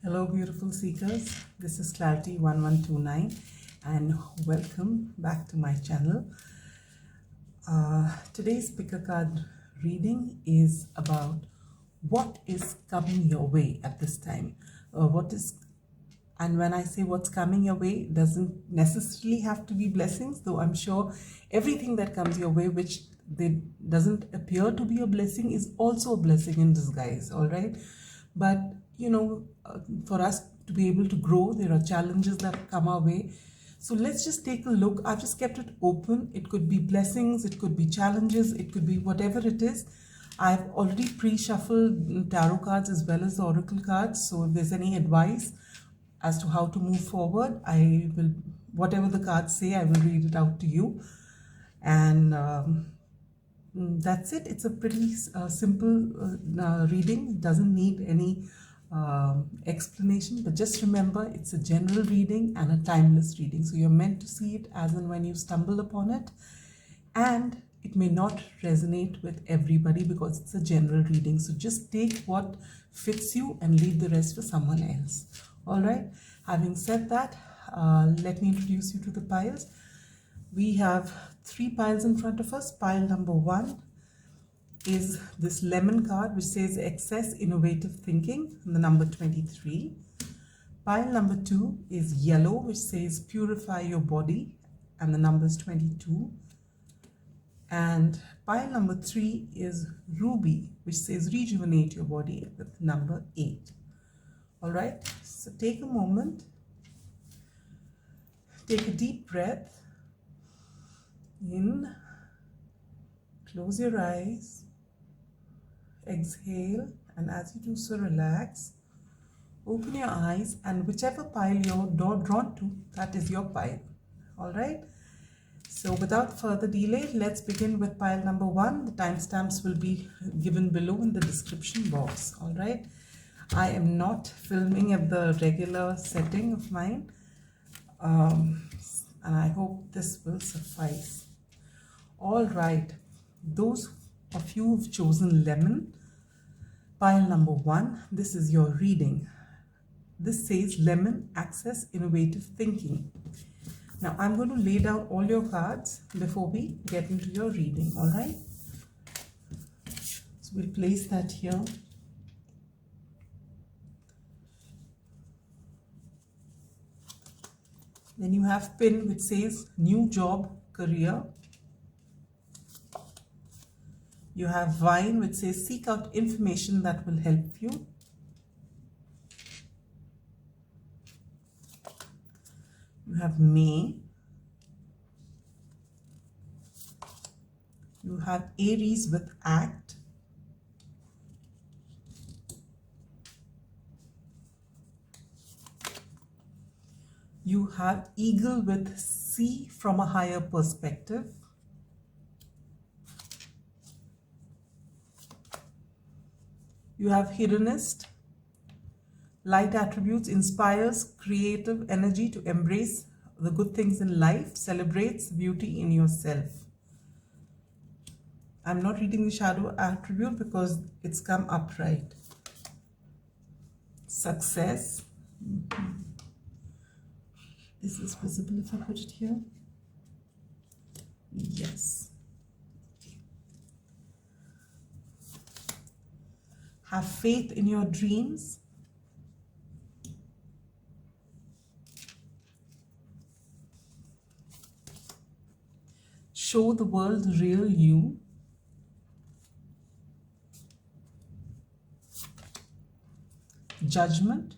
Hello, beautiful seekers. This is Clarity 1129, and welcome back to my channel. Today's pick a card reading is about what is coming your way at this time. And when I say what's coming your way, it doesn't necessarily have to be blessings, though I'm sure everything that comes your way, which doesn't appear to be a blessing, is also a blessing in disguise, all right? But, for us to be able to grow, there are challenges that come our way. So let's just take a look. I've just kept it open. It could be blessings, it could be challenges, it could be whatever it is. I've already pre-shuffled tarot cards as well as the oracle cards. So if there's any advice as to how to move forward, I will, whatever the cards say, I will read it out to you. And that's it. It's a pretty simple reading. It doesn't need any explanation, but just remember it's a general reading and a timeless reading. So you're meant to see it as and when you stumble upon it, and it may not resonate with everybody because it's a general reading. So just take what fits you and leave the rest for someone else. All right. Having said that, let me introduce you to the piles. We have 3 piles in front of us. Pile number 1 is this lemon card, which says excess innovative thinking, and the number 23. Pile number 2 is yellow, which says purify your body, and the number is 22. And pile number 3 is ruby, which says rejuvenate your body, with number 8. All right, so take a moment, take a deep breath in, close your eyes, exhale, and as you do so, relax, open your eyes, and whichever pile you're drawn to, that is your pile. All right, so without further delay, let's begin with pile number 1. The timestamps will be given below in the description box. All right, I am not filming at the regular setting of mine, and I hope this will suffice. All right, those of you who've chosen lemon, pile number 1, this is your reading. This says lemon, access innovative thinking. Now I'm going to lay down all your cards before we get into your reading. All right, so we'll place that here. Then you have pin, which says new job, career. You have vine, which says seek out information that will help you. You have May. You have Aries with act. You have eagle with see from a higher perspective. You have hedonist. Light attributes, inspires creative energy to embrace the good things in life, celebrates beauty in yourself. I'm not reading the shadow attribute because it's come upright. Success. Is this visible if I put it here? Yes. Okay. Have faith in your dreams. Show the world the real you. Judgment.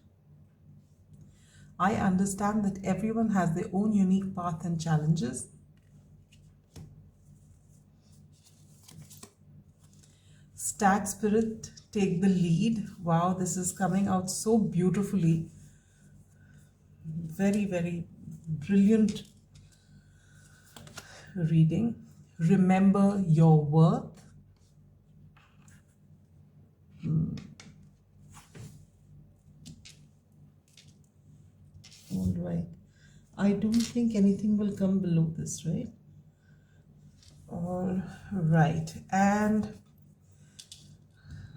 I understand that everyone has their own unique path and challenges. Stag spirit, take the lead. Wow, this is coming out so beautifully. Very, very brilliant reading. Remember your worth. All right. I don't think anything will come below this, right? All right. And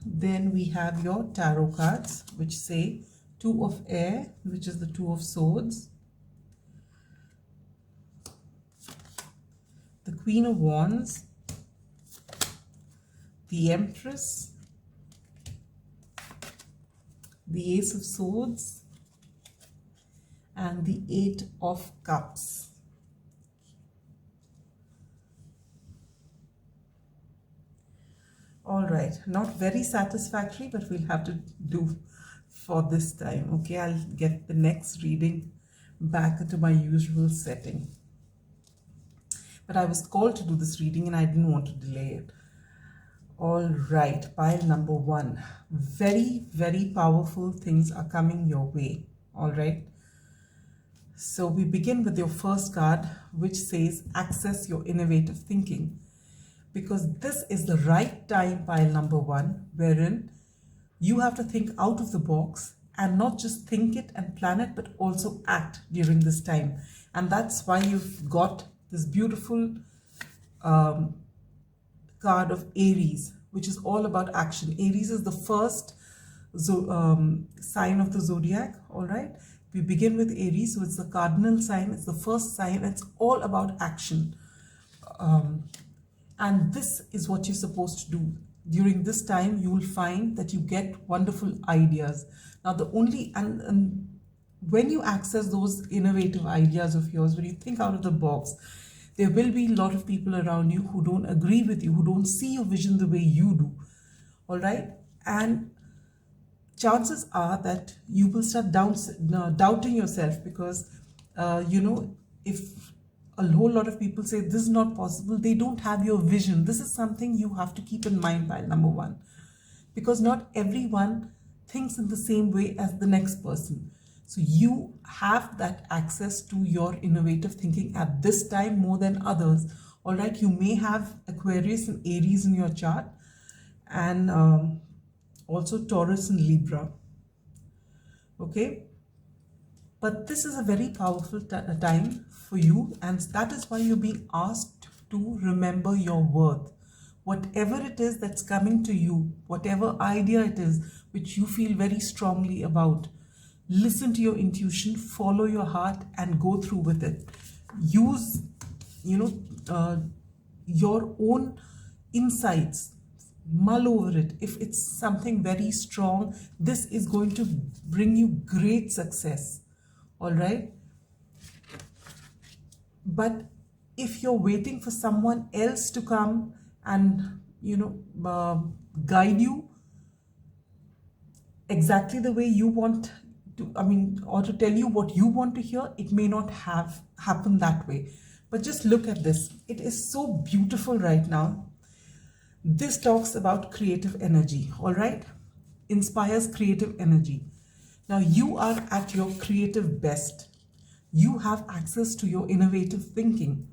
then we have your tarot cards, which say Two of Air, which is the Two of Swords, the Queen of Wands, the Empress, the Ace of Swords, and the Eight of Cups. All right, not very satisfactory, but we'll have to do for this time. Okay, I'll get the next reading back into my usual setting. But I was called to do this reading and I didn't want to delay it. All right, pile number 1. Very, very powerful things are coming your way. All right. So we begin with your first card, which says access your innovative thinking. Because this is the right time, pile number 1, wherein you have to think out of the box and not just think it and plan it, but also act during this time. And that's why you've got this beautiful card of Aries, which is all about action. Aries is the first sign of the zodiac. All right, we begin with Aries, so it's the cardinal sign, it's the first sign, it's all about action. And this is what you're supposed to do. During this time, you will find that you get wonderful ideas. Now, the only, and when you access those innovative ideas of yours, when you think out of the box, there will be a lot of people around you who don't agree with you, who don't see your vision the way you do. All right? And chances are that you will start doubting yourself because, if a whole lot of people say this is not possible, they don't have your vision. This is something you have to keep in mind, pile number 1, because not everyone thinks in the same way as the next person. So you have that access to your innovative thinking at this time more than others. All right, you may have Aquarius and Aries in your chart, and also Taurus and Libra. Okay, but this is a very powerful time for you, and that is why you're being asked to remember your worth. Whatever it is that's coming to you, whatever idea it is which you feel very strongly about, listen to your intuition, follow your heart, and go through with it. Use, your own insights. Mull over it. If it's something very strong, this is going to bring you great success. All right. But if you're waiting for someone else to come and, guide you exactly the way you want to, or to tell you what you want to hear, it may not have happened that way. But just look at this. It is so beautiful right now. This talks about creative energy, all right? Inspires creative energy. Now you are at your creative best. You have access to your innovative thinking.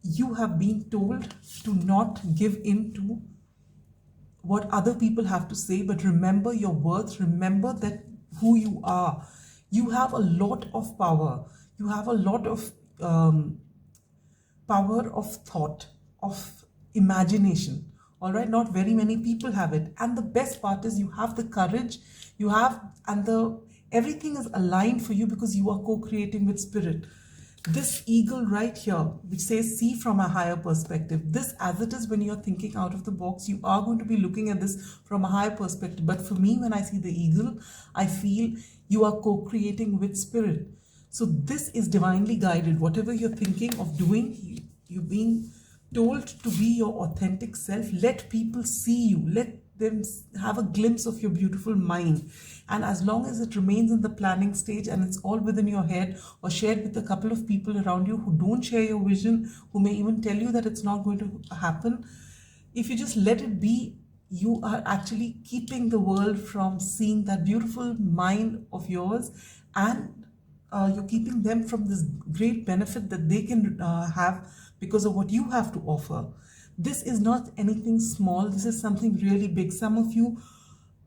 You have been told to not give in to what other people have to say, but remember your worth. Remember that who you are. You have a lot of power. You have a lot of power of thought, of imagination. All right, not very many people have it. And the best part is you have the courage, you have, and everything is aligned for you because you are co-creating with spirit. This eagle right here, which says see from a higher perspective, this, as it is when you're thinking out of the box, you are going to be looking at this from a higher perspective. But for me, when I see the eagle, I feel you are co-creating with spirit. So this is divinely guided. Whatever you're thinking of doing, you're being told to be your authentic self. Let people see you. Let them have a glimpse of your beautiful mind. And as long as it remains in the planning stage and it's all within your head or shared with a couple of people around you who don't share your vision, who may even tell you that it's not going to happen, if you just let it be, you are actually keeping the world from seeing that beautiful mind of yours, and you're keeping them from this great benefit that they can have because of what you have to offer. This is not anything small. This is something really big. Some of you,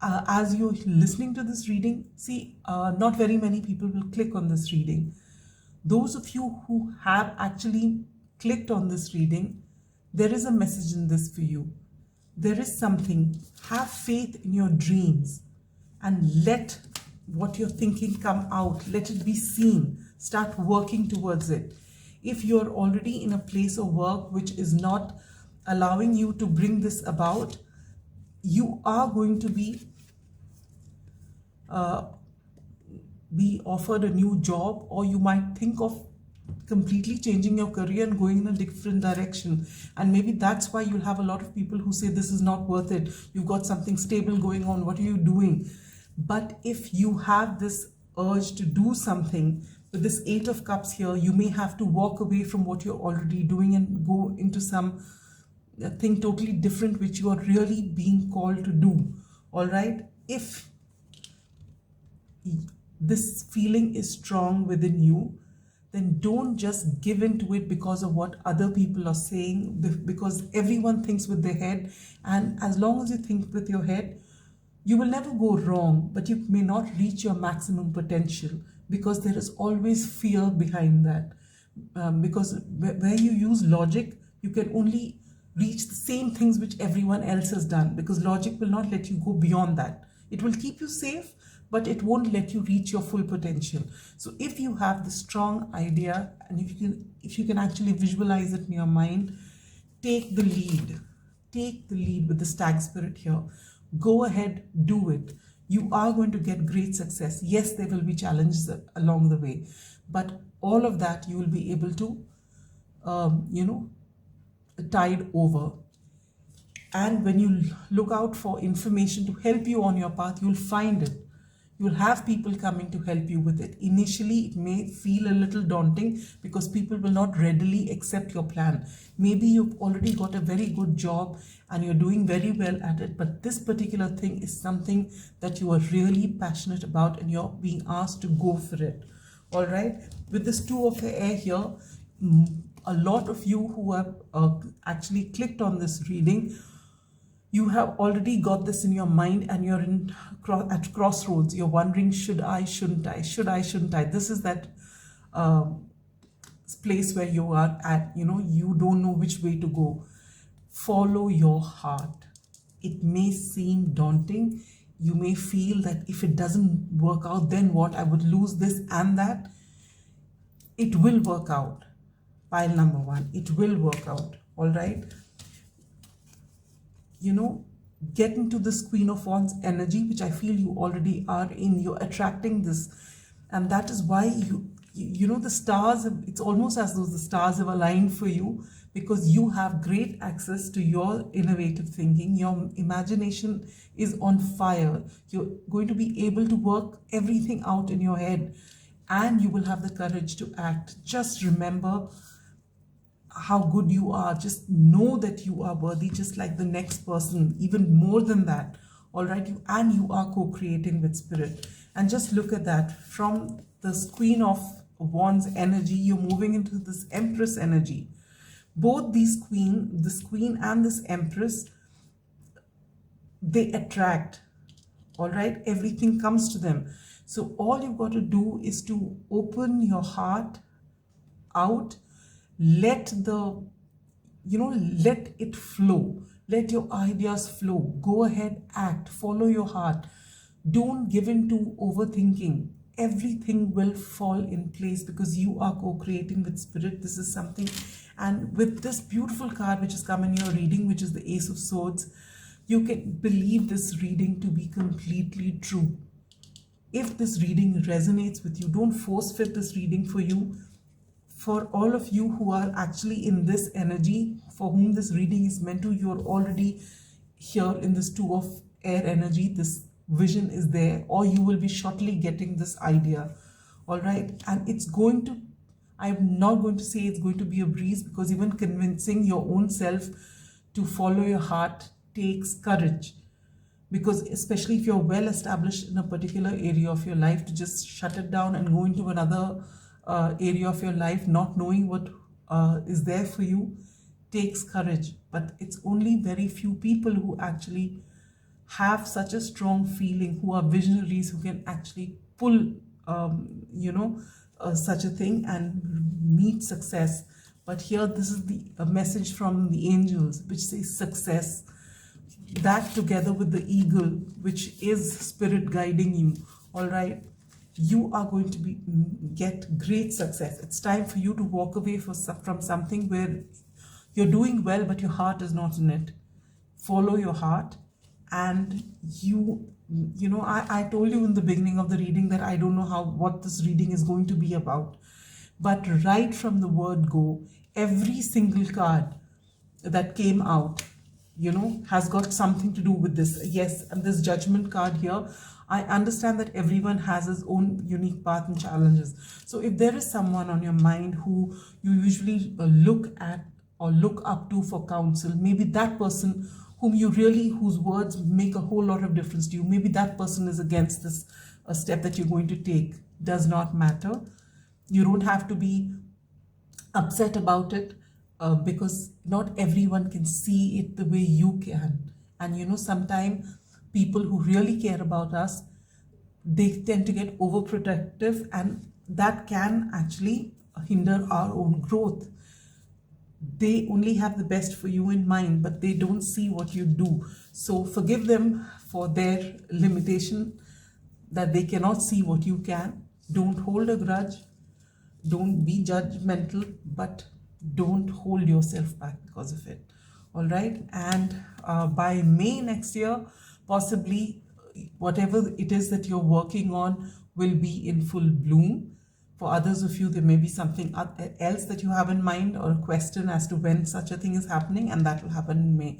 as you're listening to this reading, see, not very many people will click on this reading. Those of you who have actually clicked on this reading, there is a message in this for you. There is something. Have faith in your dreams and let what you're thinking come out. Let it be seen. Start working towards it. If you're already in a place of work which is not allowing you to bring this about, you are going to be offered a new job, or you might think of completely changing your career and going in a different direction. And maybe that's why you'll have a lot of people who say this is not worth it. You've got something stable going on. What are you doing? But if you have this urge to do something, with this Eight of Cups here, you may have to walk away from what you're already doing and go into some thing totally different which you are really being called to do. All right? If this feeling is strong within you, then don't just give in to it because of what other people are saying, because everyone thinks with their head. And as long as you think with your head, you will never go wrong, but you may not reach your maximum potential, because there is always fear behind that. Because where you use logic, you can only reach the same things which everyone else has done, because logic will not let you go beyond that. It will keep you safe, but it won't let you reach your full potential. So if you have the strong idea, and if you can actually visualize it in your mind, take the lead. Take the lead with the stag spirit here. Go ahead, do it. You are going to get great success. Yes, there will be challenges along the way, but all of that you will be able to, tide over. And when you look out for information to help you on your path, you'll find it. You'll have people coming to help you with it. Initially, it may feel a little daunting because people will not readily accept your plan. Maybe you've already got a very good job and you're doing very well at it, but this particular thing is something that you are really passionate about and you're being asked to go for it. All right? With this Two of Air here, a lot of you who have actually clicked on this reading, you have already got this in your mind and you're at crossroads. You're wondering, should I, shouldn't I? Should I, shouldn't I? This is that place where you are at, you don't know which way to go. Follow your heart. It may seem daunting. You may feel that if it doesn't work out, then what? I would lose this and that. It will work out. Pile number one, it will work out. All right? Get into this Queen of Wands energy, which I feel you already are in. You're attracting this. And that is why the stars, it's almost as though the stars have aligned for you, because you have great access to your innovative thinking. Your imagination is on fire. You're going to be able to work everything out in your head, and you will have the courage to act. Just remember how good you are. Just know that you are worthy, just like the next person, even more than that. All right, you are co-creating with spirit. And just look at that. From this Queen of Wands energy, you're moving into this Empress energy. Both this queen and this Empress, they attract. All right, everything comes to them. So all you've got to do is to open your heart out. Let it flow. Let your ideas flow. Go ahead, act, follow your heart. Don't give in to overthinking. Everything will fall in place because you are co-creating with spirit. This is something. And with this beautiful card which has come in your reading, which is the Ace of Swords, you can believe this reading to be completely true. If this reading resonates with you, don't force fit this reading for you. For all of you who are actually in this energy, for whom this reading is meant to, you're already here in this Two of Air energy. This vision is there, or you will be shortly getting this idea. All right. And it's going to, I'm not going to say it's going to be a breeze, because even convincing your own self to follow your heart takes courage. Because especially if you're well established in a particular area of your life, to just shut it down and go into another area of your life, not knowing what is there for you, takes courage. But it's only very few people who actually have such a strong feeling, who are visionaries, who can actually pull such a thing and meet success. But here, this is a message from the angels which says success. that together with the eagle, which is spirit guiding you, all right, you are going to get great success. It's time for you to walk away from something where you're doing well but your heart is not in it. Follow your heart. And you know, I told you in the beginning of the reading that I don't know what this reading is going to be about, but right from the word go, every single card that came out, you know, has got something to do with this. Yes, and this judgment card here, I understand that everyone has his own unique path and challenges. So if there is someone on your mind who you usually look at or look up to for counsel, maybe that person whose words make a whole lot of difference to you, maybe that person is against this step that you're going to take. Does not matter. You don't have to be upset about it, because not everyone can see it the way you can. And you know, sometimes people who really care about us, they tend to get overprotective, and that can actually hinder our own growth. They only have the best for you in mind, but they don't see what you do. So forgive them for their limitation, that they cannot see what you can. Don't hold a grudge. Don't be judgmental, but don't hold yourself back because of it. All right. And by May next year, possibly whatever it is that you're working on will be in full bloom. For others of you, there may be something else that you have in mind, or a question as to when such a thing is happening, and that will happen in May.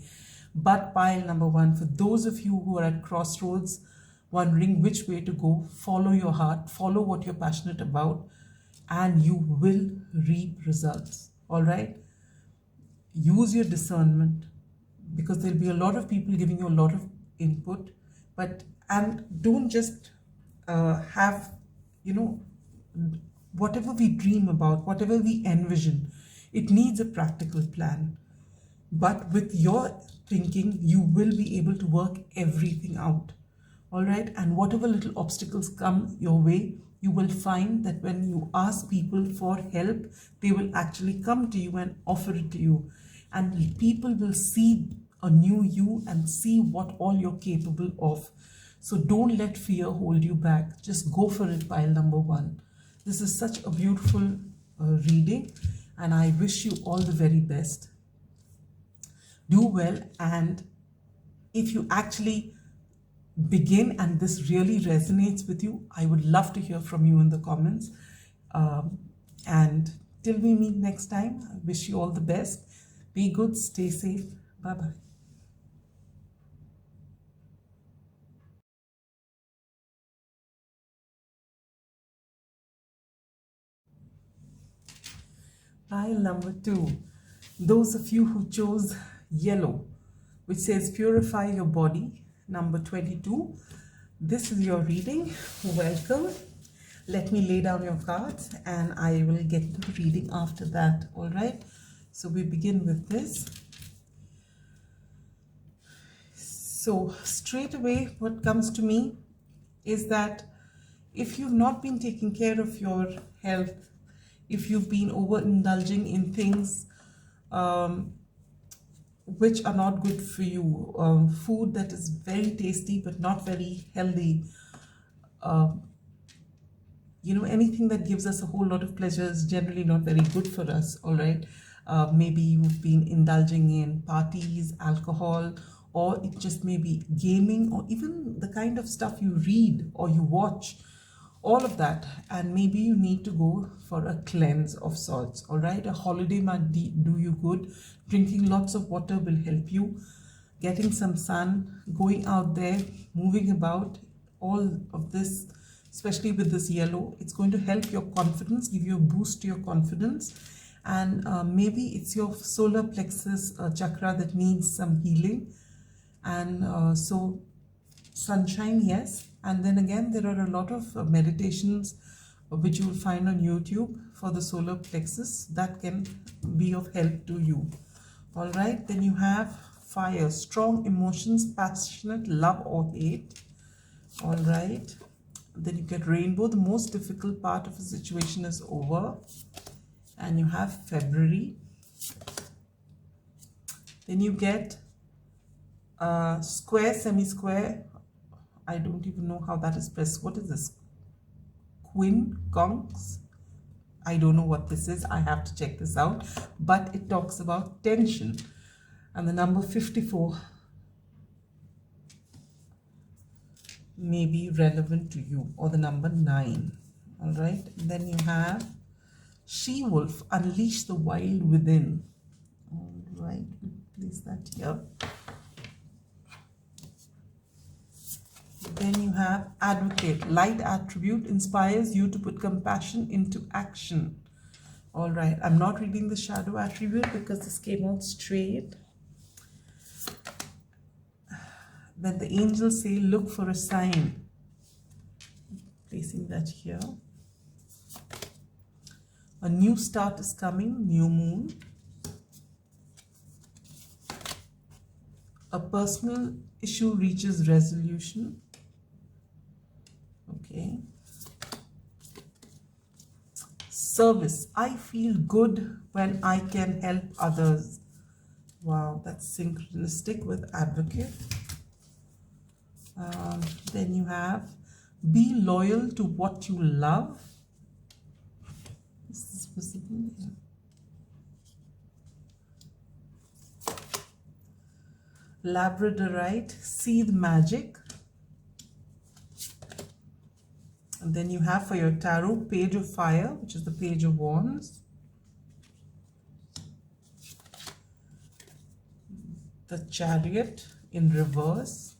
But pile number one, for those of you who are at crossroads, wondering which way to go, follow your heart, follow what you're passionate about, and you will reap results. All right. Use your discernment, because there'll be a lot of people giving you a lot of input, and don't just have, you know, whatever we dream about, whatever we envision, it needs a practical plan. But with your thinking, you will be able to work everything out. All right. And whatever little obstacles come your way, you will find that when you ask people for help, they will actually come to you and offer it to you. And people will see a new you and see what all you're capable of. So don't let fear hold you back. Just go for it, pile number one. This is such a beautiful reading, and I wish you all the very best. Do well, and if you actually begin and this really resonates with you, I would love to hear from you in the comments. And till we meet next time, I wish you all the best. Be good, stay safe. Bye-bye. Pile number two, those of you who chose yellow, which says purify your body, number 22. This is your reading. Welcome. Let me lay down your cards and I will get into the reading after that. All right. So we begin with this. So straight away, what comes to me is that if you've not been taking care of your health, if you've been overindulging in things which are not good for you, food that is very tasty but not very healthy, you know, anything that gives us a whole lot of pleasure is generally not very good for us. All right. Maybe you've been indulging in parties, alcohol, or it just may be gaming, or even the kind of stuff you read or you watch, all of that. And maybe you need to go for a cleanse of sorts. All right. A holiday might do you good. Drinking lots of water will help you. Getting some sun, going out there, moving about, all of this, especially with this yellow, it's going to help your confidence, give you a boost to your confidence. And maybe it's your solar plexus chakra that needs some healing. And so sunshine, yes. And then again, there are a lot of meditations which you will find on YouTube for the solar plexus that can be of help to you. All right. Then you have fire, strong emotions, passionate love or hate. All right. Then you get rainbow, the most difficult part of a situation is over. And you have February. Then you get Square, semi-square. I don't even know how that is pressed. What is this? Queen conks. I don't know what this is. I have to check this out. But it talks about tension. And the number 54 may be relevant to you, or the number 9. All right. Then you have she-wolf, unleash the wild within. All right. Place that here. Then you have advocate, light attribute, inspires you to put compassion into action. All right, I'm not reading the shadow attribute because this came out straight. Then the angels say, look for a sign. Placing that here. A new start is coming, new moon. A personal issue reaches resolution. Okay. Service. I feel good when I can help others. Wow, that's synchronistic with advocate. Then you have be loyal to what you love. Is this visible here? Labradorite, see the magic. And then you have for your tarot, page of fire, which is the page of wands. The chariot in reverse.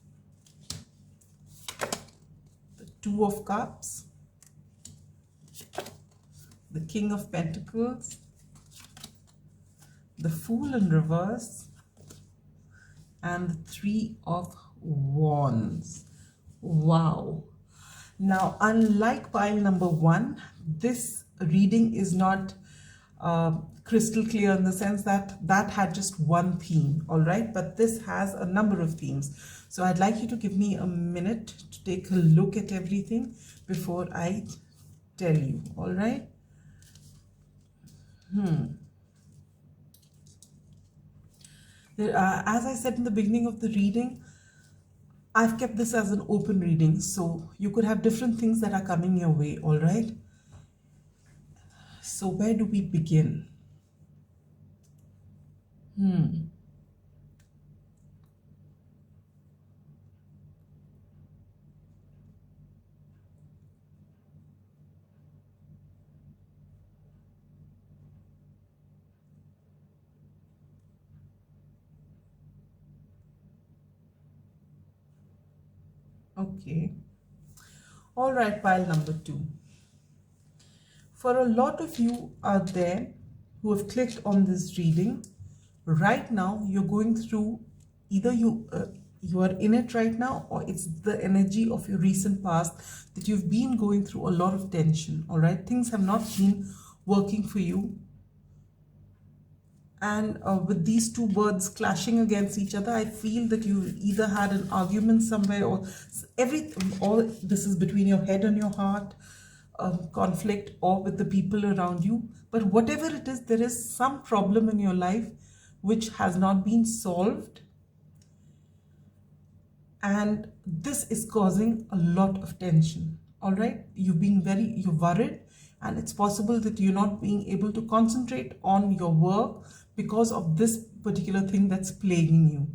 The two of cups. The king of pentacles. The fool in reverse. And the three of wands. Wow. Now, unlike pile number 1, this reading is not crystal clear in the sense that that had just one theme, all right? But this has a number of themes. So I'd like you to give me a minute to take a look at everything before I tell you, all right? As I said in the beginning of the reading, I've kept this as an open reading, so you could have different things that are coming your way, all right? So where do we begin? Okay. All right, pile number 2. For a lot of you out there who have clicked on this reading, right now you're going through, either you are in it right now, or it's the energy of your recent past that you've been going through a lot of tension, all right? Things have not been working for you. And with these two birds clashing against each other, I feel that you either had an argument somewhere, or all this is between your head and your heart, conflict, or with the people around you. But whatever it is, there is some problem in your life which has not been solved. And this is causing a lot of tension, all right? You're worried, and it's possible that you're not being able to concentrate on your work because of this particular thing that's plaguing you.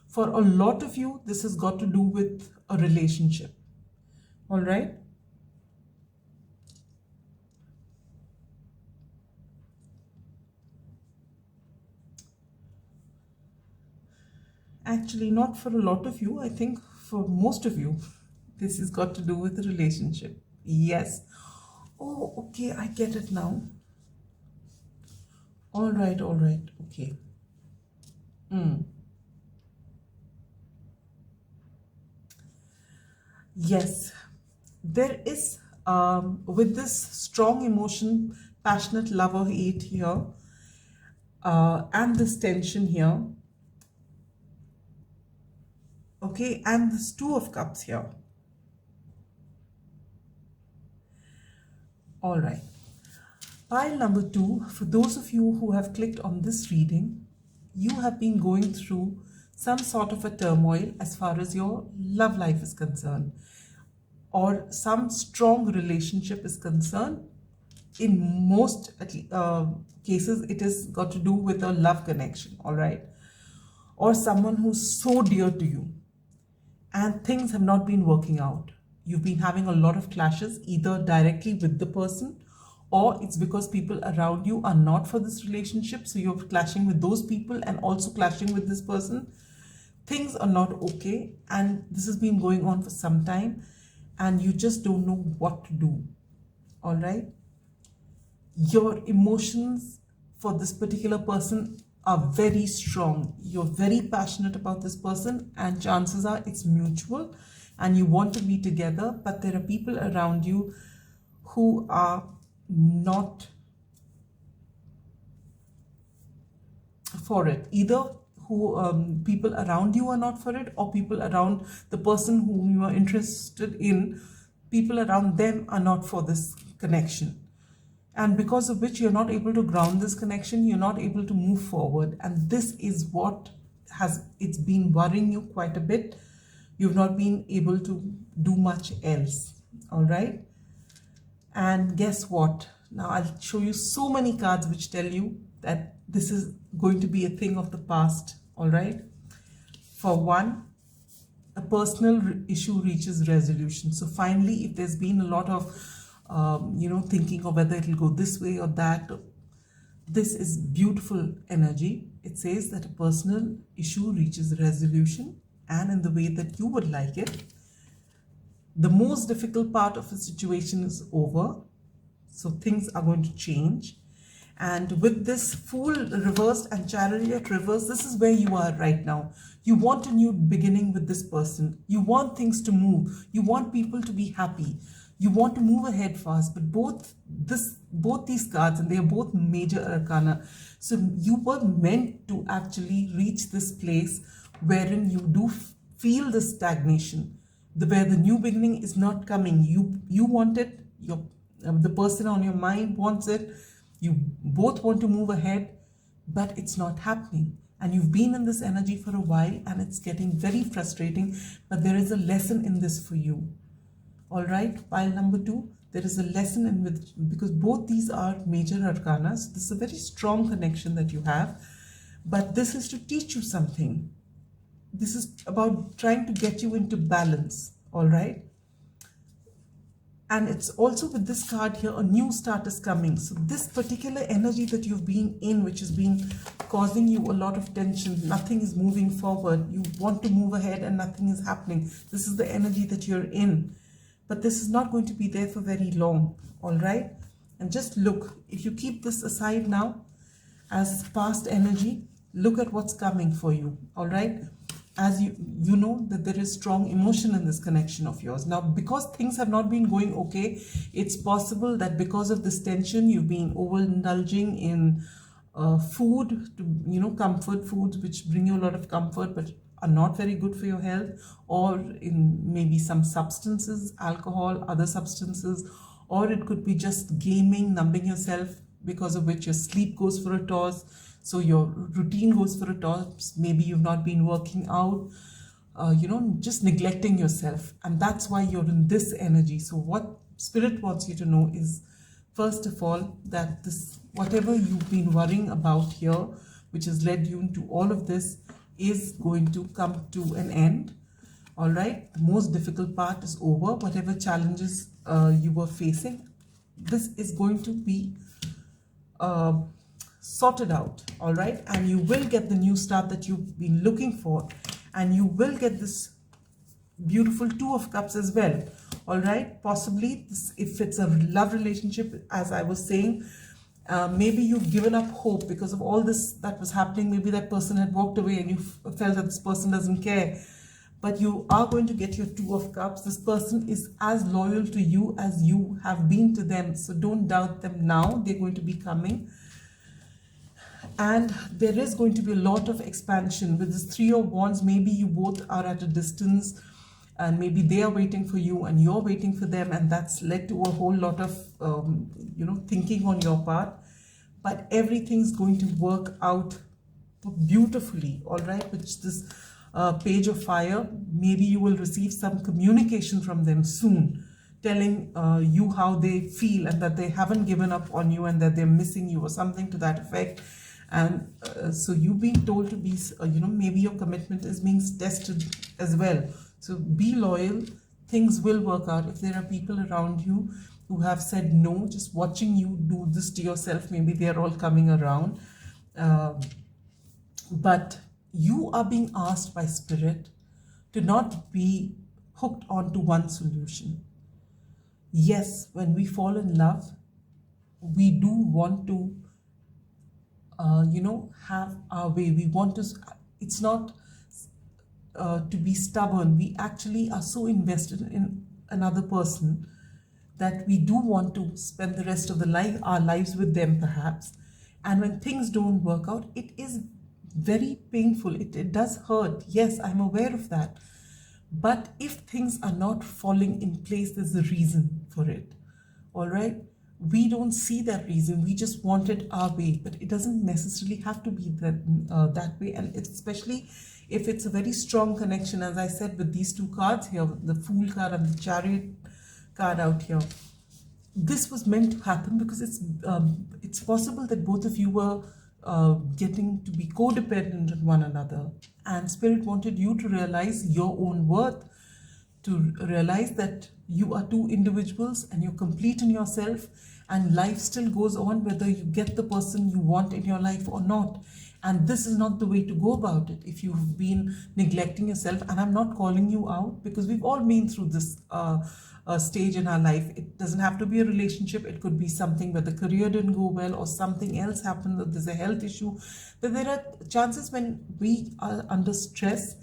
For a lot of you, this has got to do with a relationship, all right? Actually, not for a lot of you. I think for most of you, this has got to do with a relationship. Yes. Oh, okay, I get it now. All right, okay. Yes, there is, with this strong emotion, passionate lover-hate here, and this tension here, okay, and this two of cups here. All right. Pile number 2, for those of you who have clicked on this reading, you have been going through some sort of a turmoil as far as your love life is concerned, or some strong relationship is concerned. In most cases, it has got to do with a love connection, all right? Or someone who's so dear to you, and things have not been working out. You've been having a lot of clashes, either directly with the person, or it's because people around you are not for this relationship. So you're clashing with those people and also clashing with this person. Things are not okay, and this has been going on for some time, and you just don't know what to do, all right? Your emotions for this particular person are very strong. You're very passionate about this person, and chances are it's mutual and you want to be together, but there are people around you who are not for it. Either who people around you are not for it, or people around the person whom you are interested in, people around them are not for this connection, and because of which you're not able to ground this connection, you're not able to move forward. And this is what it's been worrying you quite a bit. You've not been able to do much else, all right? And guess what? Now I'll show you so many cards which tell you that this is going to be a thing of the past, all right? For one, a personal issue reaches resolution. So finally, if there's been a lot of thinking of whether it'll go this way or that, this is beautiful energy. It says that a personal issue reaches resolution, and in the way that you would like it. The most difficult part of the situation is over, so things are going to change. And with this Fool reversed and Chariot reversed, this is where you are right now. You want a new beginning with this person. You want things to move. You want people to be happy. You want to move ahead fast. But both these cards, and they are both major arcana. So you were meant to actually reach this place wherein you do feel the stagnation, where the new beginning is not coming. You want it. The person on your mind wants it. You both want to move ahead, but it's not happening. And you've been in this energy for a while, and it's getting very frustrating, but there is a lesson in this for you. All right, pile number 2, there is a lesson in which, because both these are major arcana, so this is a very strong connection that you have, but this is to teach you something. This is about trying to get you into balance, all right? And it's also with this card here, a new start is coming. So this particular energy that you've been in, which has been causing you a lot of tension, nothing is moving forward. You want to move ahead and nothing is happening. This is the energy that you're in. But this is not going to be there for very long, all right? And just look, if you keep this aside now as past energy, look at what's coming for you, all right? As you know that there is strong emotion in this connection of yours. Now, because things have not been going okay, it's possible that because of this tension, you've been overindulging in food, comfort foods, which bring you a lot of comfort, but are not very good for your health, or in maybe some substances, alcohol, other substances, or it could be just gaming, numbing yourself, because of which your sleep goes for a toss. So your routine goes for a toss. Maybe you've not been working out, just neglecting yourself. And that's why you're in this energy. So what Spirit wants you to know is, first of all, that this, whatever you've been worrying about here, which has led you into all of this, is going to come to an end. All right. The most difficult part is over. Whatever challenges you were facing, this is going to be sorted out, all right? And you will get the new start that you've been looking for, and you will get this beautiful 2 of Cups as well, all right? Possibly if it's a love relationship, as I was saying, maybe you've given up hope because of all this that was happening. Maybe that person had walked away and you felt that this person doesn't care, but you are going to get your 2 of Cups. This person is as loyal to you as you have been to them, so don't doubt them now. They're going to be coming. And there is going to be a lot of expansion with this 3 of Wands. Maybe you both are at a distance, and maybe they are waiting for you and you're waiting for them, and that's led to a whole lot of thinking on your part. But everything's going to work out beautifully, all right, which this page of fire, maybe you will receive some communication from them soon, telling you how they feel and that they haven't given up on you and that they're missing you or something to that effect. And so you've been told to be, maybe your commitment is being tested as well. So be loyal, things will work out. If there are people around you who have said no, just watching you do this to yourself, maybe they're all coming around. But you are being asked by Spirit to not be hooked onto one solution. Yes, when we fall in love, we do want to, have our way. We want to, it's not to be stubborn. We actually are so invested in another person that we do want to spend the rest of our lives with them, perhaps. And when things don't work out, it is very painful. It does hurt. Yes, I'm aware of that. But if things are not falling in place, there's a reason for it. All right? We don't see that reason. We just want it our way, but it doesn't necessarily have to be that way. And especially if it's a very strong connection, as I said, with these two cards here, the Fool card and the Chariot card out here. This was meant to happen because it's possible that both of you were getting to be codependent on one another, and Spirit wanted you to realize your own worth, to realize that you are two individuals and you're complete in yourself, and life still goes on whether you get the person you want in your life or not. And this is not the way to go about it if you've been neglecting yourself. And I'm not calling you out, because we've all been through this stage in our life. It doesn't have to be a relationship. It could be something where the career didn't go well or something else happened, that there's a health issue. But there are chances when we are under stress,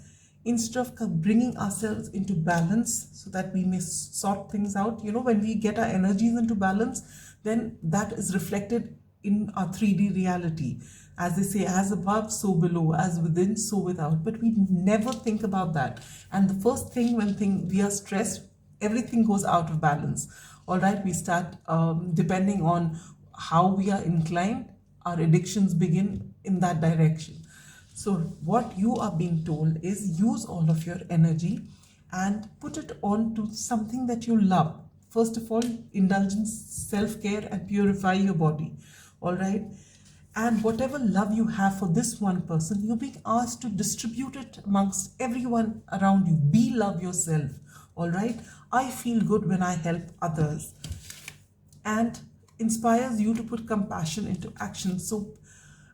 instead of bringing ourselves into balance so that we may sort things out, when we get our energies into balance, then that is reflected in our 3D reality. As they say, as above, so below, as within, so without. But we never think about that. And the first thing, when we are stressed, everything goes out of balance. All right, we start, depending on how we are inclined, our addictions begin in that direction. So what you are being told is use all of your energy and put it on to something that you love. First of all, indulge in self-care and purify your body. All right. And whatever love you have for this one person, you're being asked to distribute it amongst everyone around you. Be love yourself. All right. I feel good when I help others, and inspires you to put compassion into action. So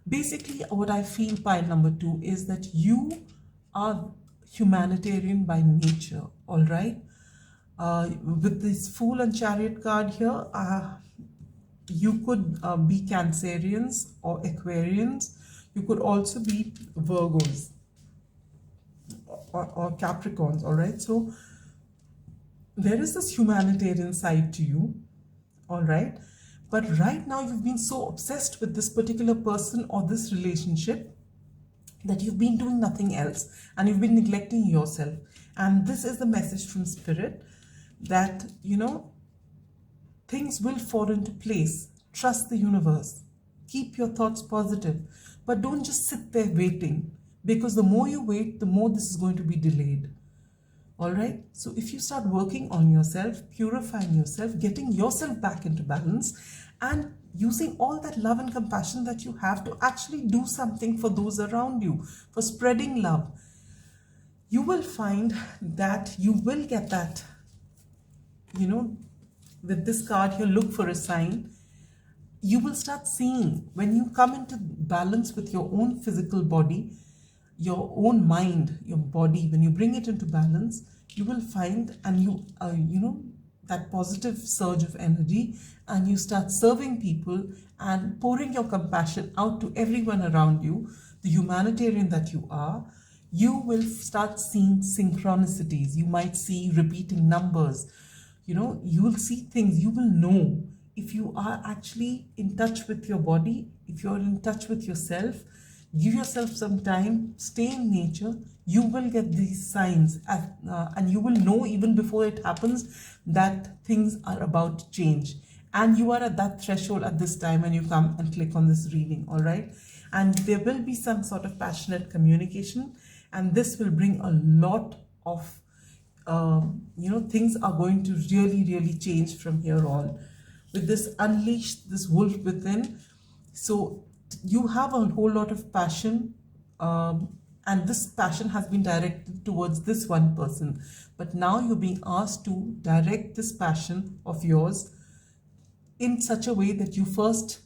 basically what I feel, pile number 2, is that you are humanitarian by nature. All right. With this Fool and Chariot card here, you could be Cancerians or Aquarians. You could also be Virgos or Capricorns. All right. So there is this humanitarian side to you. All right. But right now you've been so obsessed with this particular person or this relationship that you've been doing nothing else, and you've been neglecting yourself. And this is the message from Spirit, that, things will fall into place. Trust the universe. Keep your thoughts positive, but don't just sit there waiting, because the more you wait, the more this is going to be delayed. All right. So if you start working on yourself, purifying yourself, getting yourself back into balance, and using all that love and compassion that you have to actually do something for those around you, for spreading love, you will find that you will get that, with this card here, look for a sign. You will start seeing, when you come into balance with your own physical body, your own mind, your body, when you bring it into balance, you will find, and that positive surge of energy, and you start serving people and pouring your compassion out to everyone around you, the humanitarian that you are. You will start seeing synchronicities. You might see repeating numbers. You will see things. You will know if you are actually in touch with your body, if you're in touch with yourself. Give yourself some time, stay in nature. You will get these signs, and you will know even before it happens that things are about to change. And you are at that threshold at this time when you come and click on this reading, all right? And there will be some sort of passionate communication, and this will bring a lot of things are going to really change from here on. With this, unleash this wolf within. So you have a whole lot of passion, and this passion has been directed towards this one person, but now you're being asked to direct this passion of yours in such a way that you first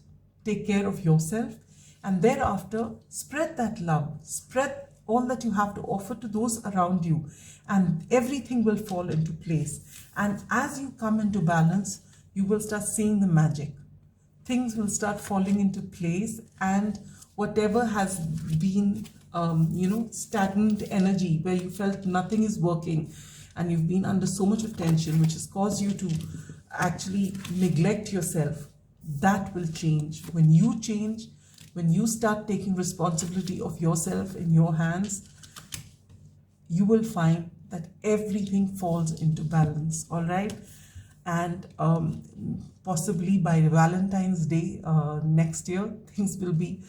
take care of yourself, and thereafter spread that love, spread all that you have to offer to those around you, and everything will fall into place. And as you come into balance, you will start seeing the magic. Things will start falling into place, and whatever has been stagnant energy, where you felt nothing is working and you've been under so much of tension, which has caused you to actually neglect yourself, that will change. When you change, when you start taking responsibility of yourself in your hands, you will find that everything falls into balance, all right? And possibly by Valentine's Day next year, things will be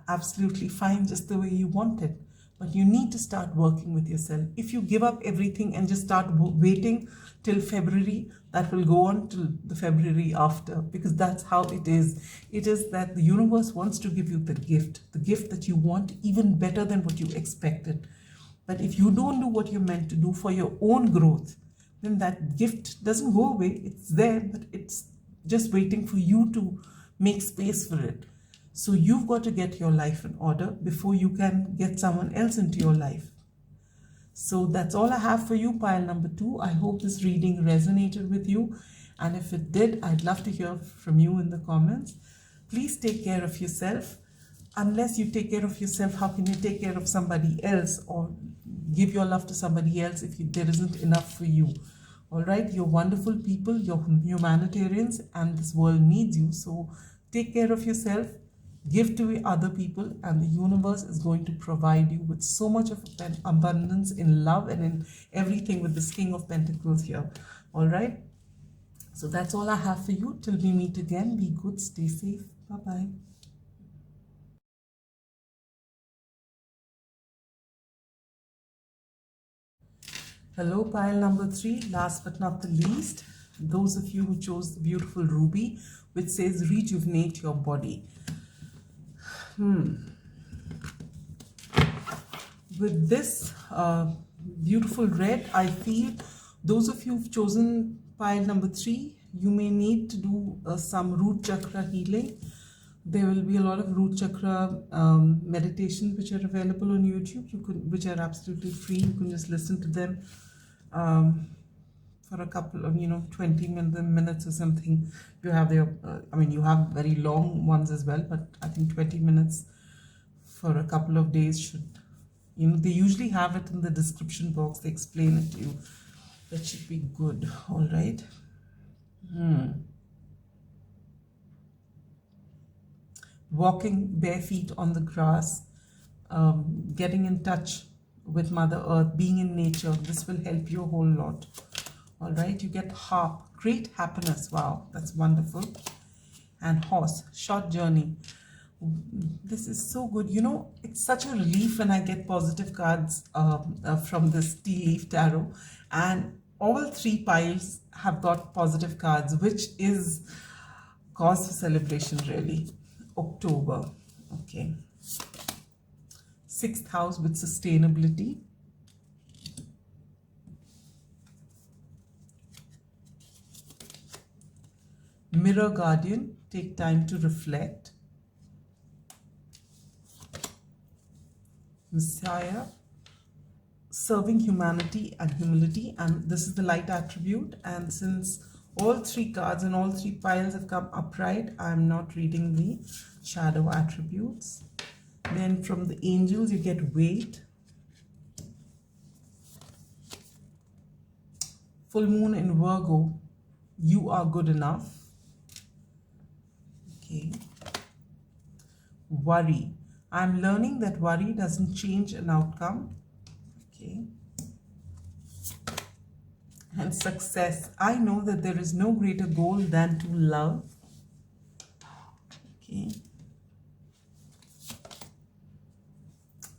absolutely fine, just the way you want it. But you need to start working with yourself. If you give up everything and just start waiting till February, that will go on till the February after, because that's how it is. It is that the universe wants to give you the gift that you want, even better than what you expected. But if you don't do what you're meant to do for your own growth, then that gift doesn't go away. It's there, but it's just waiting for you to make space for it. So you've got to get your life in order before you can get someone else into your life. So that's all I have for you, pile number 2. I hope this reading resonated with you. And if it did, I'd love to hear from you in the comments. Please take care of yourself. Unless you take care of yourself, how can you take care of somebody else or give your love to somebody else if there isn't enough for you? All right, you're wonderful people, you're humanitarians, and this world needs you. So take care of yourself, give to other people, and the universe is going to provide you with so much of abundance in love and in everything with this King of Pentacles here. All right, so that's all I have for you. Till we meet again, be good, stay safe. Bye-bye. Hello, pile number 3. Last but not the least, those of you who chose the beautiful ruby, which says rejuvenate your body. With this beautiful red, I feel those of you who've chosen pile number 3, you may need to do some root chakra healing. There will be a lot of root chakra meditations which are available on YouTube, which are absolutely free. You can just listen to them for a couple of 20 minutes or something. You have their you have very long ones as well, but I think 20 minutes for a couple of days should, they usually have it in the description box. They explain it to you. That should be good. All right. Walking bare feet on the grass, getting in touch with Mother Earth, being in nature, this will help you a whole lot. All right, you get harp, great happiness. Wow, that's wonderful. And horse, short journey. This is so good. It's such a relief when I get positive cards from this tea leaf tarot, and all 3 piles have got positive cards, which is cause for celebration, really. October, okay. 6th house with sustainability. Mirror guardian, take time to reflect. Messiah, serving humanity and humility, and this is the light attribute. And since all 3 cards and all 3 piles have come upright, I'm not reading the shadow attributes. Then from the angels you get weight. Full moon in Virgo, you are good enough. Okay. Worry, I'm learning that worry doesn't change an outcome. Okay. And and success. I know that there is no greater goal than to love. Okay.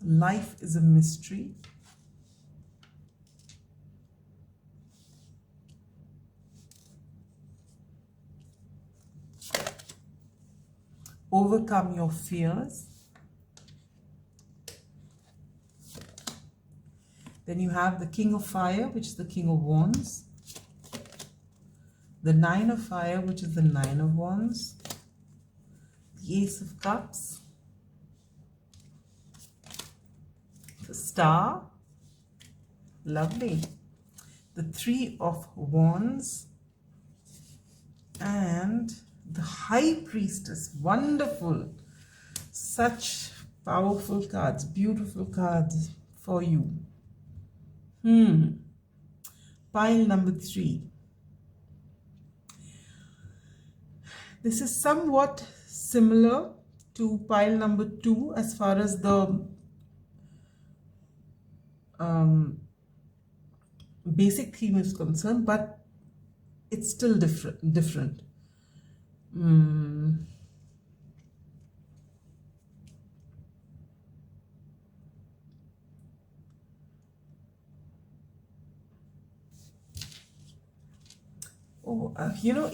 Life is a mystery. Overcome your fears. Then you have the King of Fire, which is the King of Wands. The Nine of Fire, which is the Nine of Wands. The Ace of Cups. The Star. Lovely. The Three of Wands. And the High Priestess. Wonderful. Such powerful cards, beautiful cards for you. Pile number 3. This is somewhat similar to pile number 2 as far as the basic theme is concerned, but it's still different.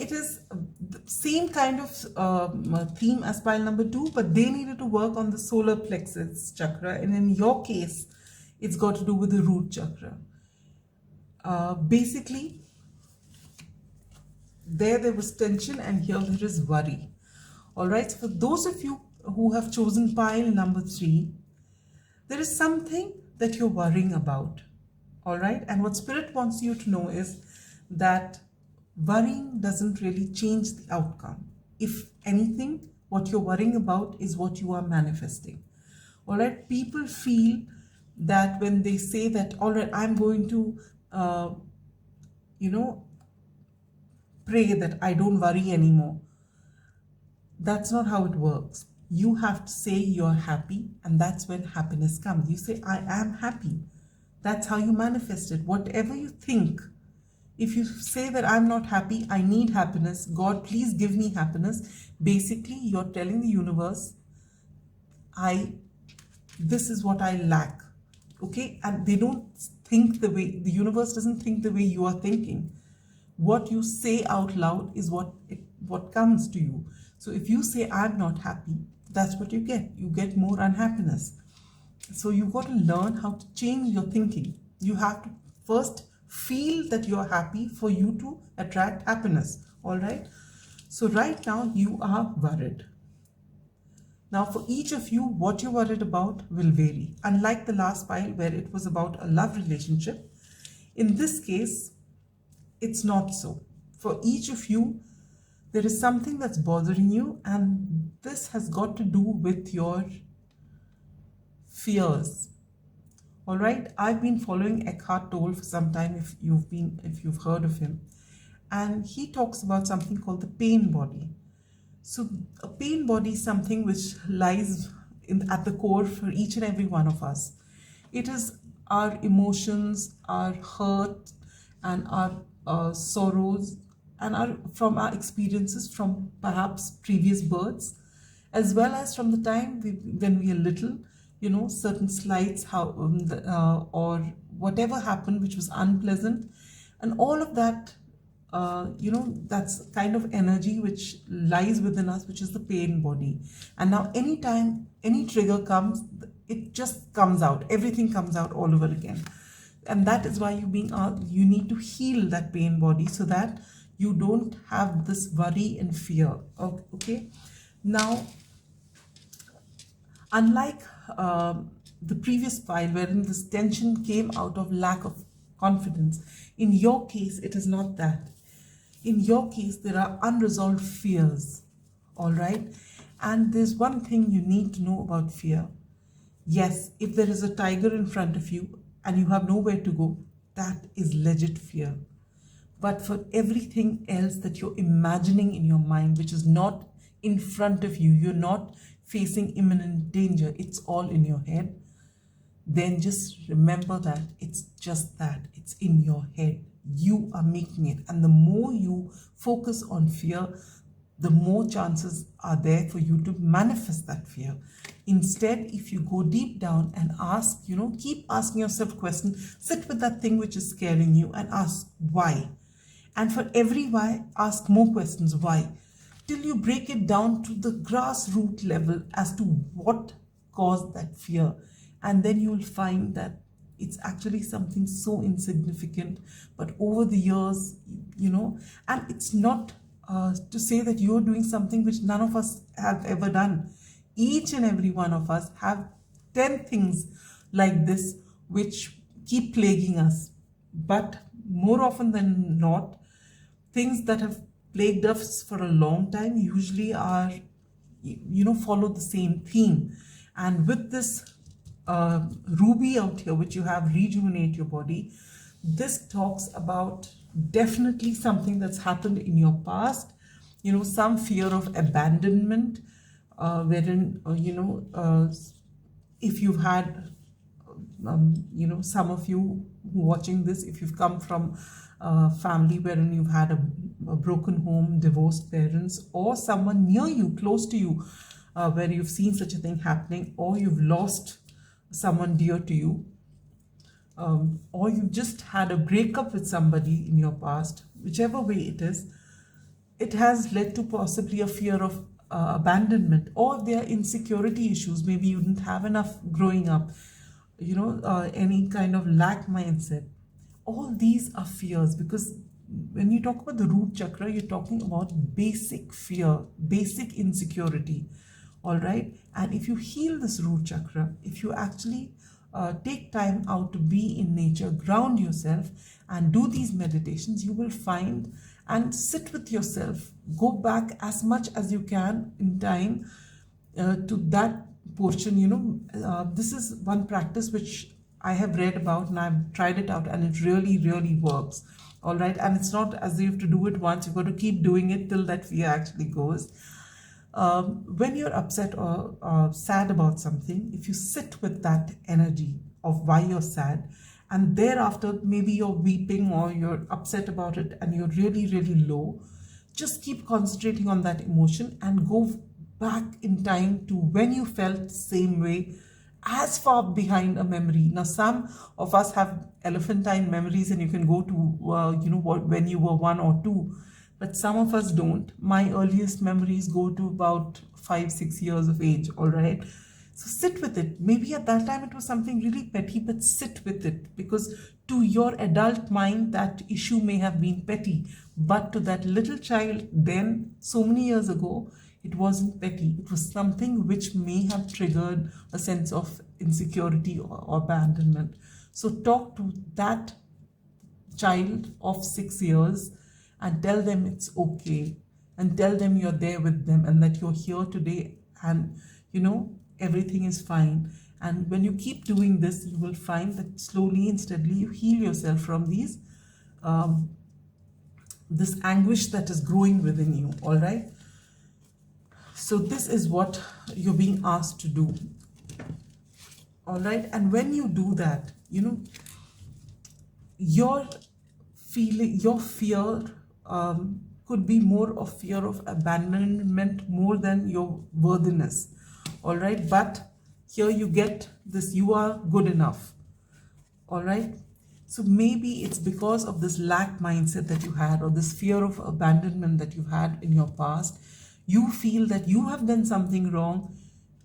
It is the same kind of theme as pile number 2, but they needed to work on the solar plexus chakra, and in your case, it's got to do with the root chakra. Basically, there was tension, and here there is worry. All right, so for those of you who have chosen pile number 3, there is something that you're worrying about. All right, and what Spirit wants you to know is that worrying doesn't really change the outcome. If anything, what you're worrying about is what you are manifesting. All right, people feel that when they say that, all right, I'm going to, pray that I don't worry anymore. That's not how it works. You have to say you're happy, and that's when happiness comes. You say, I am happy. That's how you manifest it. Whatever you think, if you say that I'm not happy, I need happiness, God, please give me happiness, basically you're telling the universe, this is what I lack. Okay, and they don't think the way, the universe doesn't think the way you are thinking. What you say out loud is what comes to you. So if you say I'm not happy, that's what you get. You get more unhappiness. So you've got to learn how to change your thinking. You have to first feel that you're happy for you to attract happiness. All right. So right now you are worried. Now for each of you, what you're worried about will vary. Unlike the last pile where it was about a love relationship, in this case, it's not so. For each of you, there is something that's bothering you, and this has got to do with your fears. All right, I've been following Eckhart Tolle for some time, if you've heard of him, and he talks about something called the pain body. So a pain body is something which lies at the core for each and every one of us. It is our emotions, our hurt, and our sorrows, and from our experiences from perhaps previous births, as well as from the time when we are little, certain slights, or whatever happened which was unpleasant, and all of that, that's kind of energy which lies within us, which is the pain body. And now anytime any trigger comes, it just comes out, everything comes out all over again. And that is why you need to heal that pain body so that you don't have this worry and fear. Okay. Now, unlike the previous pile wherein this tension came out of lack of confidence, in your case, it is not that. In your case, there are unresolved fears. All right. And there's one thing you need to know about fear. Yes, if there is a tiger in front of you and you have nowhere to go, that is legit fear. But for everything else that you're imagining in your mind, which is not in front of you, you're not facing imminent danger, it's all in your head, then just remember that it's just that. It's in your head. You are making it. And the more you focus on fear, the more chances are there for you to manifest that fear. Instead, if you go deep down and ask, keep asking yourself questions, sit with that thing which is scaring you and ask why. And for every why, ask more questions. Why? Till you break it down to the grassroots level as to what caused that fear. And then you will find that it's actually something so insignificant. But over the years, and it's not to say that you're doing something which none of us have ever done. Each and every one of us have 10 things like this which keep plaguing us. But more often than not, things that have plagued us for a long time usually are, follow the same theme. And with this ruby out here, which you have, rejuvenate your body, this talks about definitely something that's happened in your past, some fear of abandonment, wherein, if you've had, some of you watching this, if you've come from a family wherein you've had a broken home, divorced parents, or someone near you, close to you, where you've seen such a thing happening, or you've lost someone dear to you, or you just had a breakup with somebody in your past, whichever way it is, it has led to possibly a fear of abandonment, or there are insecurity issues. Maybe you didn't have enough growing up, any kind of lack mindset. All these are fears, because when you talk about the root chakra, you're talking about basic fear, basic insecurity. All right. And if you heal this root chakra, if you actually take time out to be in nature, ground yourself and do these meditations, you will find, and sit with yourself, go back as much as you can in time to that portion. This is one practice which I have read about and I've tried it out, and it really, really works. All right. And it's not as if you have to do it once, you've got to keep doing it till that fear actually goes. When you're upset or sad about something, if you sit with that energy of why you're sad, and thereafter maybe you're weeping or you're upset about it and you're really, really low, just keep concentrating on that emotion and go back in time to when you felt the same way, as far behind a memory. Now, some of us have elephantine memories and you can go to, when you were 1 or 2. But some of us don't. My earliest memories go to about 5-6 years of age, all right? So sit with it. Maybe at that time it was something really petty, but sit with it, because to your adult mind, that issue may have been petty. But to that little child then, so many years ago, it wasn't petty. It was something which may have triggered a sense of insecurity or abandonment. So talk to that child of 6 years and tell them it's okay, and tell them you're there with them and that you're here today and everything is fine. And when you keep doing this, you will find that slowly and steadily you heal yourself from these this anguish that is growing within you. All right, so this is what you're being asked to do. All right, and when you do that, your fear could be more of fear of abandonment more than your worthiness. All right, but here you get this, you are good enough. All right, so maybe it's because of this lack mindset that you had, or this fear of abandonment that you had in your past. You feel that you have done something wrong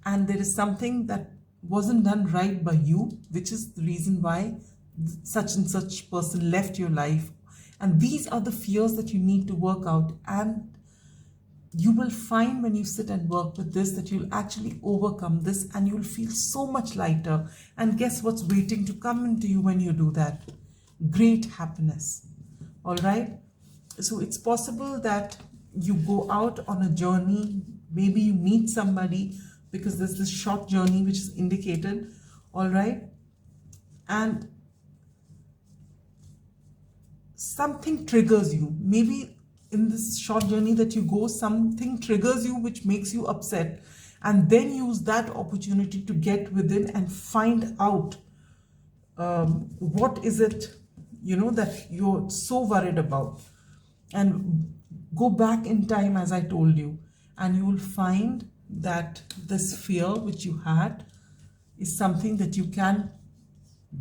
and there is something that wasn't done right by you, which is the reason why such and such person left your life. And these are the fears that you need to work out. And you will find when you sit and work with this that you'll actually overcome this and you'll feel so much lighter. And guess what's waiting to come into you when you do that? Great happiness. All right. So it's possible that you go out on a journey. Maybe you meet somebody, because there's this short journey which is indicated. All right. And something triggers you. Maybe in this short journey that you go, something triggers you which makes you upset, and then use that opportunity to get within and find out what is it, that you're so worried about, and go back in time, as I told you, and you will find that this fear which you had is something that you can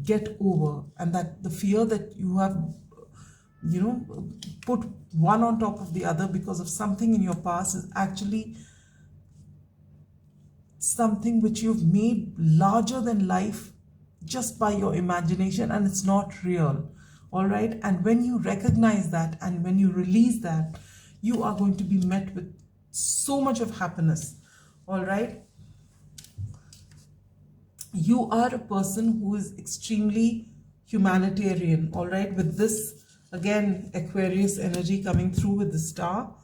get over, and that the fear that you have, put one on top of the other because of something in your past is actually something which you've made larger than life just by your imagination, and it's not real. All right. And when you recognize that and when you release that, you are going to be met with so much of happiness. All right. You are a person who is extremely humanitarian. All right. With this, again, Aquarius energy coming through with the star.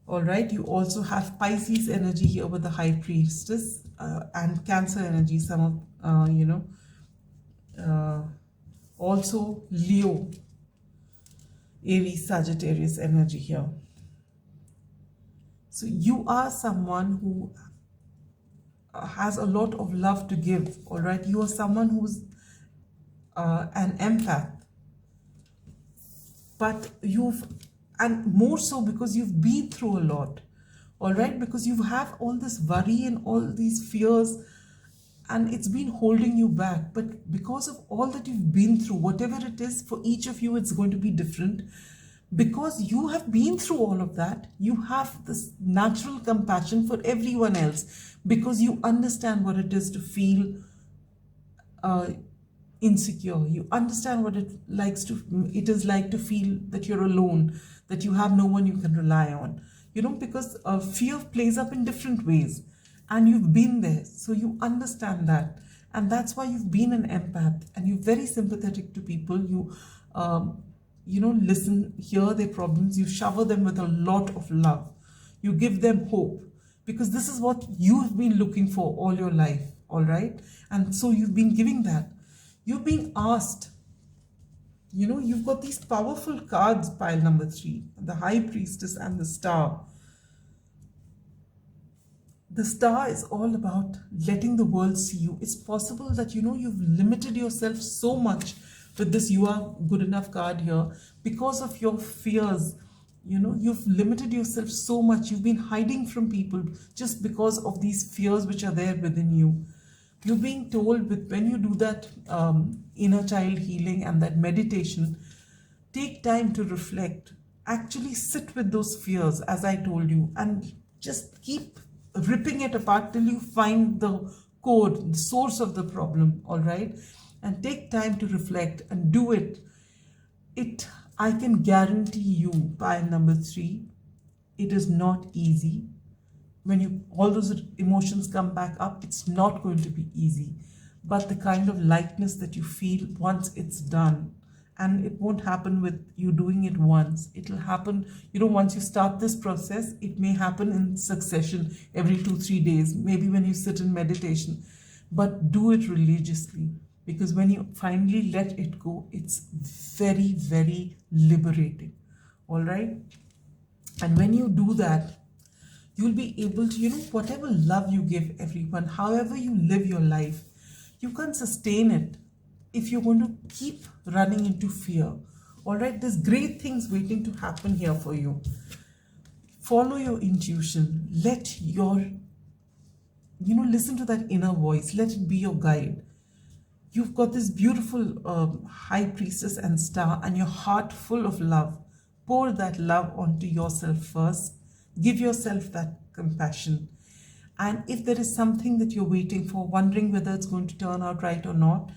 All right. You also have Pisces energy here with the High Priestess, and Cancer energy. Some of, also Leo, Aries, Sagittarius energy here. So you are someone who has a lot of love to give. All right. You are someone who's an empath, but and more so because you've been through a lot. All right. Because you have all this worry and all these fears, and it's been holding you back. But because of all that you've been through, whatever it is, for each of you, it's going to be different. Because you have been through all of that, you have this natural compassion for everyone else, because you understand what it is to feel insecure. You understand what it is like to feel that you're alone, that you have no one you can rely on. Because fear plays up in different ways, and you've been there, so you understand that. And that's why you've been an empath, and you're very sympathetic to people. You listen, hear their problems, you shower them with a lot of love. You give them hope, because this is what you have been looking for all your life. All right. And so you've been giving that. You've been asked, you've got these powerful cards, pile number 3, the High Priestess and the Star. The Star is all about letting the world see you. It's possible that, you've limited yourself so much with this "you are good enough" card here because of your fears. You've limited yourself so much. You've been hiding from people just because of these fears which are there within you. You're being told, when you do that inner child healing and that meditation, take time to reflect. Actually sit with those fears, as I told you, and just keep ripping it apart till you find the code, the source of the problem. All right. And take time to reflect and do it. I can guarantee you, pile number 3, it is not easy. When all those emotions come back up, it's not going to be easy. But the kind of lightness that you feel once it's done, and it won't happen with you doing it once. It'll happen, once you start this process, it may happen in succession every 2-3 days, maybe when you sit in meditation. But do it religiously, because when you finally let it go, it's very, very liberating. All right. And when you do that, you'll be able to, whatever love you give everyone, however you live your life, you can't sustain it if you're going to keep running into fear. All right. There's great things waiting to happen here for you. Follow your intuition. Let listen to that inner voice. Let it be your guide. You've got this beautiful High Priestess and Star, and your heart full of love. Pour that love onto yourself first. Give yourself that compassion. And if there is something that you're waiting for, wondering whether it's going to turn out right or not,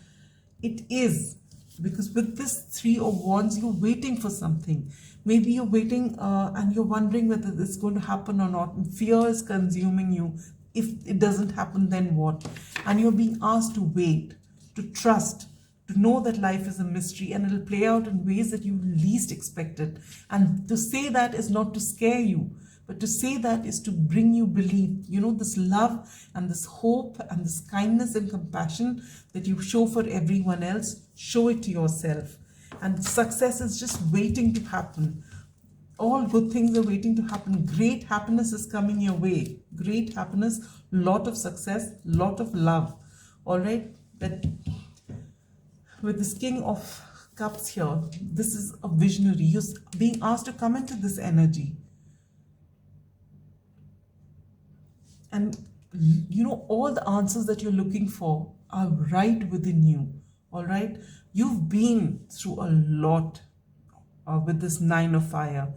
it is. Because with this 3 of Wands, you're waiting for something. Maybe you're waiting and you're wondering whether this is going to happen or not. And fear is consuming you. If it doesn't happen, then what? And you're being asked to wait, to trust, to know that life is a mystery and it'll play out in ways that you least expected. And to say that is not to scare you, but to say that is to bring you belief. This love and this hope and this kindness and compassion that you show for everyone else, show it to yourself. And success is just waiting to happen. All good things are waiting to happen. Great happiness is coming your way. Great happiness, lot of success, lot of love. All right. But with this King of Cups here, this is a visionary. You're being asked to come into this energy. And all the answers that you're looking for are right within you. All right. You've been through a lot with this Nine of Fire.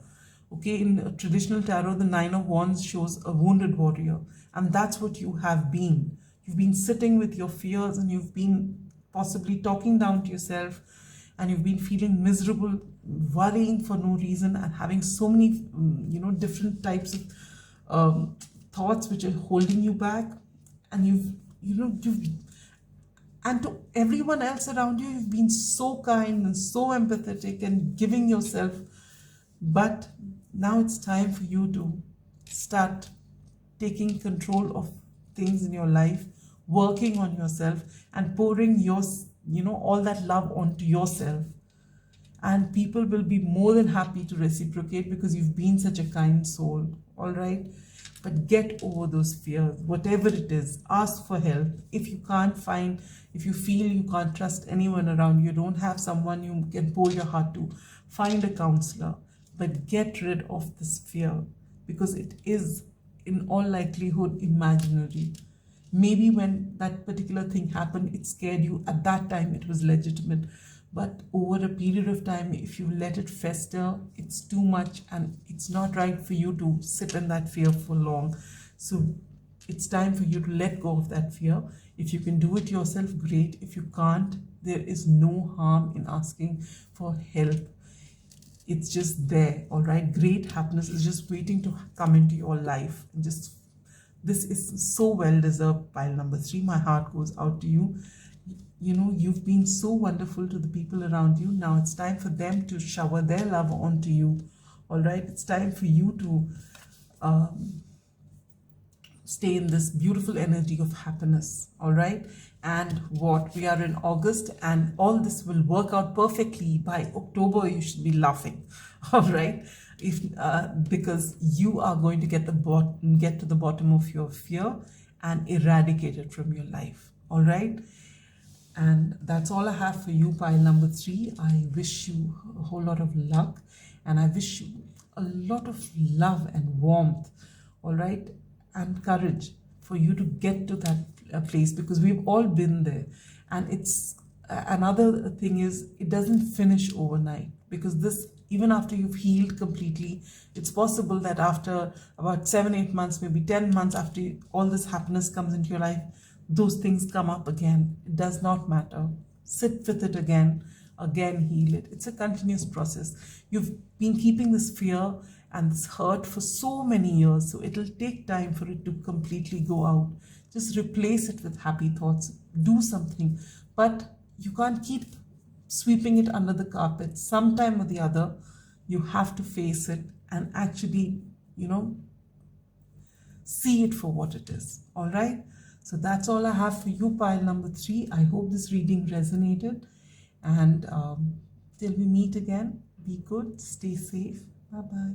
Okay, in traditional tarot, the Nine of Wands shows a wounded warrior, and that's what you have been. You've been sitting with your fears, and you've been possibly talking down to yourself, and you've been feeling miserable, worrying for no reason, and having so many, different types of thoughts which are holding you back. And you've and to everyone else around you, you've been so kind and so empathetic and giving yourself. But now it's time for you to start taking control of things in your life, working on yourself, and pouring all that love onto yourself. And people will be more than happy to reciprocate because you've been such a kind soul. All right. But get over those fears, whatever it is. Ask for help. If you feel you can't trust anyone around you, don't have someone you can pour your heart to, find a counselor. But get rid of this fear, because it is, in all likelihood, imaginary. Maybe when that particular thing happened, it scared you. At that time, it was legitimate. But over a period of time, if you let it fester, it's too much, and it's not right for you to sit in that fear for long. So it's time for you to let go of that fear. If you can do it yourself, great. If you can't, there is no harm in asking for help. It's just there, all right? Great happiness is just waiting to come into your life. This is so well deserved, pile number 3. My heart goes out to you. You've been so wonderful to the people around you. Now it's time for them to shower their love onto you. All right. It's time for you to stay in this beautiful energy of happiness. All right. And we are in August, and all this will work out perfectly. By October, you should be laughing. All right. Because you are going to get to the bottom of your fear and eradicate it from your life. All right. And that's all I have for you, pile number 3. I wish you a whole lot of luck, and I wish you a lot of love and warmth, all right, and courage for you to get to that place, because we've all been there. And it's another thing is, it doesn't finish overnight, because this, even after you've healed completely, it's possible that after about 7-8 months, maybe 10 months after all this happiness comes into your life, those things come up again. It does not matter. Sit with it again heal it. It's a continuous process. You've been keeping this fear and this hurt for so many years, so it'll take time for it to completely go out. Just replace it with happy thoughts. Do something. But you can't keep sweeping it under the carpet. Sometime or the other, you have to face it and actually, see it for what it is. All right? So that's all I have for you, pile number 3. I hope this reading resonated. And till we meet again, be good, stay safe. Bye-bye.